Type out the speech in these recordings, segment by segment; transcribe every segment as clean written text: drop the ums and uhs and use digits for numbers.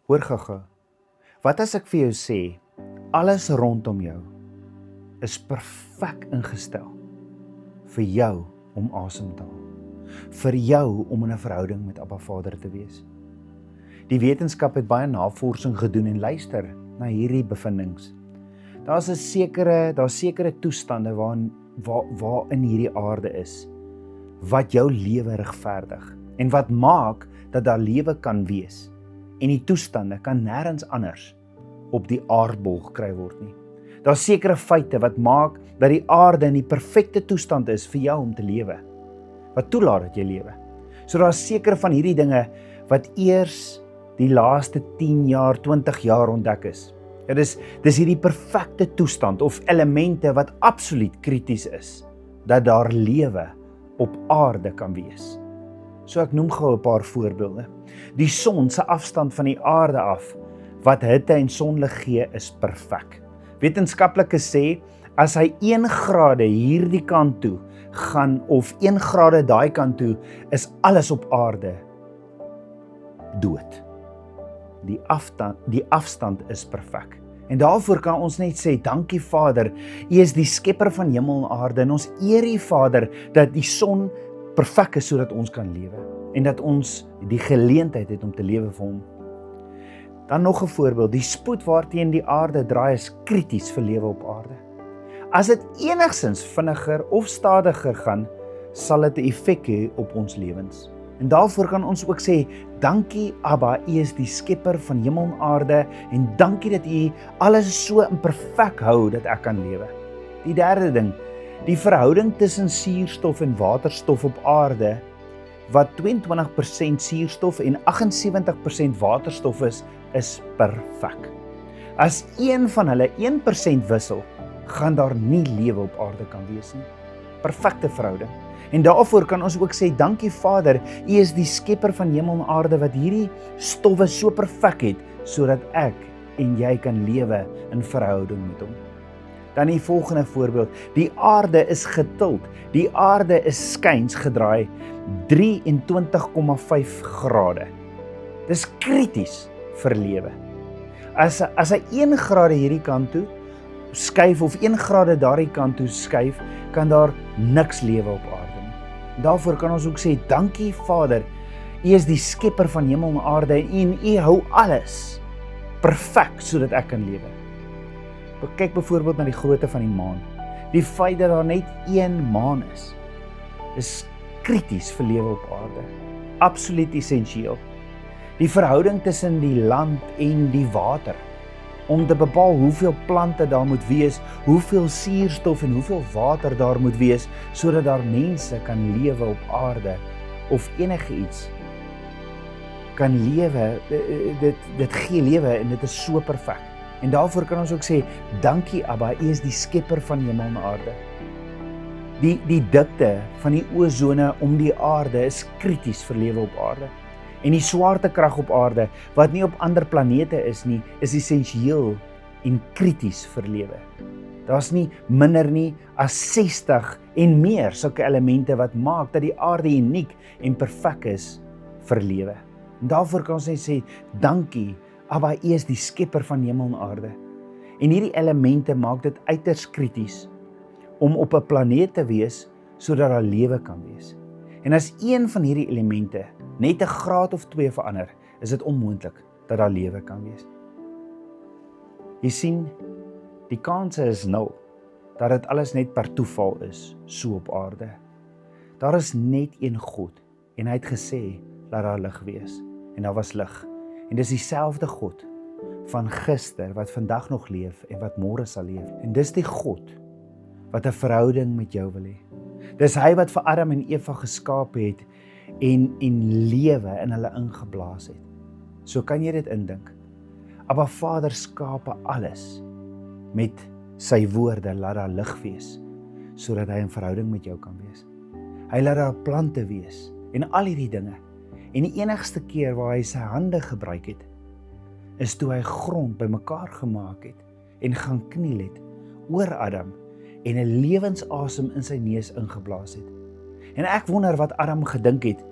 Hoor gaga, wat as ek vir jou sê, alles rondom jou is perfek ingestel vir jou om asem te haal, vir jou om in 'n verhouding met Abba Vader te wees. Die wetenskap het baie navorsing gedoen en luister na hierdie bevindings. Daar's sekere toestande waar in hierdie aarde is, wat jou lewe regverdig en wat maak dat daar lewe kan wees. En die toestande kan nêrens anders op die aardbol gekry word nie. Daar's sekere feite wat maak dat die aarde in die perfekte toestand is vir jou om te lewe, wat toelaat dat jy lewe. So daar's sekere van hierdie dinge wat eers die laaste 10 jaar, 20 jaar ontdek is. Ja, dis hierdie perfekte toestand of elemente wat absoluut krities is, dat daar lewe op aarde kan wees. So ek noem gou 'n paar voorbeelde. Die son se afstand van die aarde af, wat hitte en sonlig gee, is perfek. Wetenskaplikes sê, as hy 1 grade hierdie kant toe gaan, of 1 grade daai kant toe, is alles op aarde dood. Die afstand is perfek. En daarvoor kan ons net sê, dankie Vader, U is die skepper van hemel en aarde, en ons eer U Vader, dat die son perfek is sodat ons kan lewe, en dat ons die geleentheid het om te lewe vir hom. Dan nog 'n voorbeeld, die spoed waarteen die aarde draai is krities vir lewe op aarde. As dit enigstens vinniger of stadiger gaan, sal dit 'n effek hê op ons lewens. En daarvoor kan ons ook sê, dankie Abba, U is die skepper van hemel en aarde, en dankie dat U alles so in perfek hou dat ek kan lewe. Die derde ding, die verhouding tussen suurstof en waterstof op aarde, wat 22% suurstof en 78% waterstof is perfek. As een van hulle 1% wissel, gaan daar nie lewe op aarde kan wees nie. Perfekte verhouding. En daarvoor kan ons ook sê, dankie Vader, U is die skepper van hemel en aarde, wat hierdie stowwe so perfek het, sodat ek en jy kan lewe in verhouding met hom. Dan die volgende voorbeeld, die aarde is getild, die aarde is skuins gedraai 23,5 grade. Dis krities vir lewe. As hy 1 grade hierdie kant toe skuif, of 1 grade daardie kant toe skuif, kan daar niks lewe op aarde nie. Daarvoor kan ons ook sê, dankie Vader, U is die skepper van hemel en aarde, en U hou alles perfek, sodat ek kan lewe. Kyk byvoorbeeld na die grootte van die maan. Die feit dat daar net 1 maan is krities vir lewe op aarde. Absoluut essensieel. Die verhouding tussen die land en die water, om te bepaal hoeveel plante daar moet wees, hoeveel suurstof en hoeveel water daar moet wees, sodat daar mense kan lewe op aarde, of enige iets kan lewe, dit gee lewe, en dit is so perfek. En daarvoor kan ons ook sê, dankie Abba, U is die skepper van hemel en aarde. Die dikte van die ozone om die aarde is krities vir lewe op aarde. En die swaartekrag op aarde, wat nie op ander planete is nie, is essensieel en krities vir lewe. Daar's nie minder nie as 60 en meer sulke elemente wat maak dat die aarde uniek en perfek is vir lewe. En daarvoor kan ons net sê, dankie Abba, U is die skepper van hemel en aarde. En hierdie elemente maak dit uiters krities om op 'n planeet te wees, sodat daar lewe kan wees. En as een van hierdie elemente net 'n graad of 2 verander, is dit onmoontlik dat daar lewe kan wees. Jy sien, die kanse is 0, dat dit alles net per toeval is, so op aarde. Daar is net een God, en hy het gesê, laat daar lig wees, en daar was lig. En dis dieselfde God van gister, wat vandag nog leef, en wat môre sal leef. En dis die God, wat 'n verhouding met jou wil hê. Dis hy wat vir Adam en Eva geskaap het, en lewe in hulle ingeblaas het. So kan jy dit indink. Abba Vader skape alles met sy woorde, laat daar lig wees, sodat hy in verhouding met jou kan wees. Hy laat daar plante wees, en al hierdie dinge. En die enigste keer waar hy sy hande gebruik het, is toe hy grond bymekaar gemaak het, en gaan kniel het, oor Adam, en 'n lewensasem in sy neus ingeblaas het. En ek wonder wat Adam gedink het,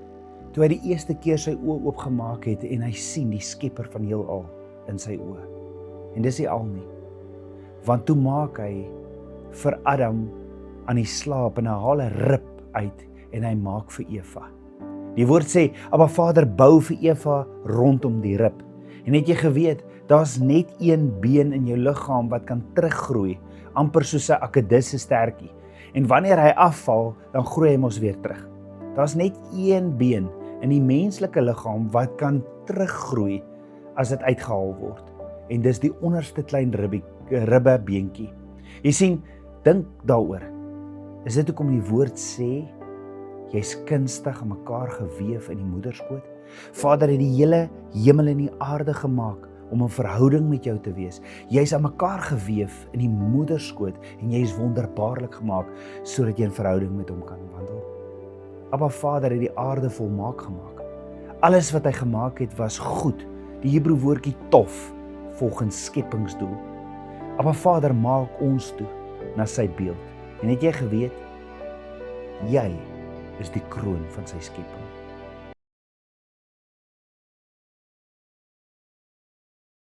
toe hy die eerste keer sy oë oopgemaak het en hy sien die skepper van heelal in sy oë. En dis nie al nie, want toe maak hy vir Adam aan die slaap en hy haal 'n rib uit en hy maak vir Eva. Die woord sê, Abba Vader bou vir Eva rondom die rib. En het jy geweet, daar's net een been in jou liggaam wat kan teruggroei, amper soos 'n akedisse stertjie. En wanneer hy afval, dan groei hy mos weer terug. Daar's net een been in die menslike liggaam wat kan teruggroei as dit uitgehaal word. En dis die onderste klein ribbe beentjie. Jy sien, dink daaroor. Is dit hoekom die woord sê, jy's kunstig aan mekaar geweef in die moederskoot? Vader het die hele hemel en die aarde gemaak om 'n verhouding met jou te wees. Jy's aan mekaar geweef in die moederskoot en jy's wonderbaarlik gemaak sodat jy 'n verhouding met hom kan wandel. Abba Vader het die aarde volmaak gemaak. Alles wat hy gemaak het was goed. Die Hebreë woordjie tof volgens skepingsdoel. Abba Vader maak ons toe na sy beeld. En het jy geweet, jy is die kroon van sy skepping.